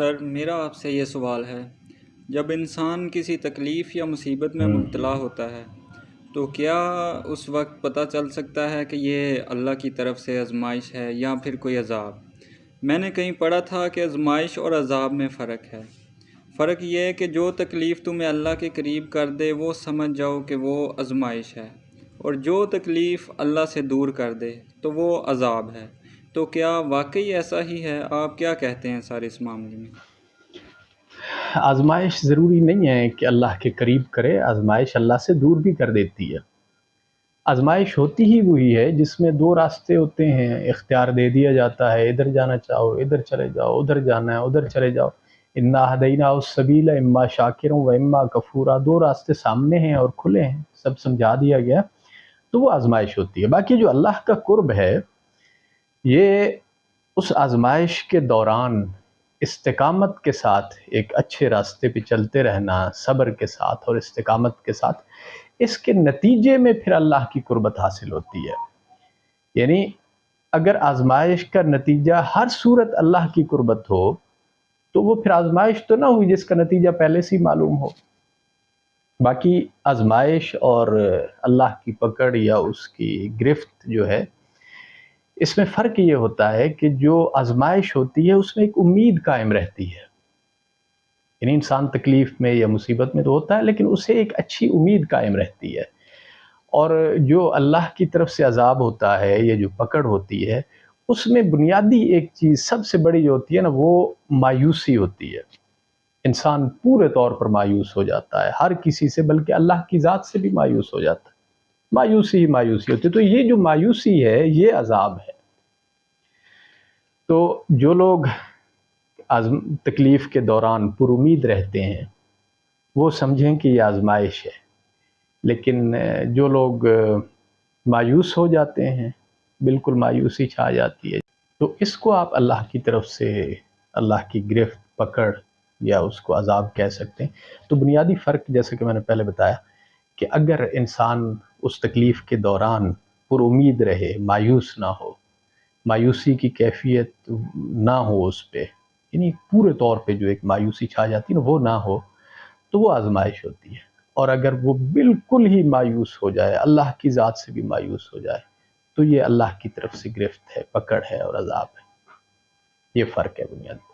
سر میرا آپ سے یہ سوال ہے، جب انسان کسی تکلیف یا مصیبت میں مبتلا ہوتا ہے تو کیا اس وقت پتہ چل سکتا ہے کہ یہ اللہ کی طرف سے آزمائش ہے یا پھر کوئی عذاب؟ میں نے کہیں پڑھا تھا کہ آزمائش اور عذاب میں فرق ہے۔ فرق یہ ہے کہ جو تکلیف تمہیں اللہ کے قریب کر دے وہ سمجھ جاؤ کہ وہ آزمائش ہے، اور جو تکلیف اللہ سے دور کر دے تو وہ عذاب ہے۔ تو کیا واقعی ایسا ہی ہے؟ آپ کیا کہتے ہیں سر اس معاملے میں؟ آزمائش ضروری نہیں ہے کہ اللہ کے قریب کرے، آزمائش اللہ سے دور بھی کر دیتی ہے۔ آزمائش ہوتی ہی وہی ہے جس میں دو راستے ہوتے ہیں، اختیار دے دیا جاتا ہے، ادھر جانا چاہو ادھر چلے جاؤ، ادھر جانا ہے ادھر چلے جاؤ۔ انا ہدیناہ السبیل اما شاکر و اما کفورا، دو راستے سامنے ہیں اور کھلے ہیں، سب سمجھا دیا گیا، تو وہ آزمائش ہوتی ہے۔ باقی جو اللہ کا قرب ہے، یہ اس آزمائش کے دوران استقامت کے ساتھ ایک اچھے راستے پہ چلتے رہنا، صبر کے ساتھ اور استقامت کے ساتھ، اس کے نتیجے میں پھر اللہ کی قربت حاصل ہوتی ہے۔ یعنی اگر آزمائش کا نتیجہ ہر صورت اللہ کی قربت ہو تو وہ پھر آزمائش تو نہ ہوئی جس کا نتیجہ پہلے سے ہی معلوم ہو۔ باقی آزمائش اور اللہ کی پکڑ یا اس کی گرفت جو ہے، اس میں فرق یہ ہوتا ہے کہ جو آزمائش ہوتی ہے اس میں ایک امید قائم رہتی ہے۔ یعنی انسان تکلیف میں یا مصیبت میں تو ہوتا ہے لیکن اسے ایک اچھی امید قائم رہتی ہے۔ اور جو اللہ کی طرف سے عذاب ہوتا ہے یا جو پکڑ ہوتی ہے، اس میں بنیادی ایک چیز سب سے بڑی جو ہوتی ہے نا، وہ مایوسی ہوتی ہے۔ انسان پورے طور پر مایوس ہو جاتا ہے، ہر کسی سے، بلکہ اللہ کی ذات سے بھی مایوس ہو جاتا ہے۔ مایوسی ہی مایوسی ہوتی ہے۔ تو یہ جو مایوسی ہے یہ عذاب ہے۔ تو جو لوگ تکلیف کے دوران پر امید رہتے ہیں وہ سمجھیں کہ یہ آزمائش ہے، لیکن جو لوگ مایوس ہو جاتے ہیں، بالکل مایوسی چھا جاتی ہے، تو اس کو آپ اللہ کی طرف سے اللہ کی گرفت، پکڑ یا اس کو عذاب کہہ سکتے ہیں۔ تو بنیادی فرق جیسے کہ میں نے پہلے بتایا کہ اگر انسان اس تکلیف کے دوران پر امید رہے، مایوس نہ ہو، مایوسی کی کیفیت نہ ہو اس پہ، یعنی پورے طور پہ جو ایک مایوسی چھا جاتی ہے نا وہ نہ ہو، تو وہ آزمائش ہوتی ہے۔ اور اگر وہ بالکل ہی مایوس ہو جائے، اللہ کی ذات سے بھی مایوس ہو جائے، تو یہ اللہ کی طرف سے گرفت ہے، پکڑ ہے اور عذاب ہے۔ یہ فرق ہے بنیادی۔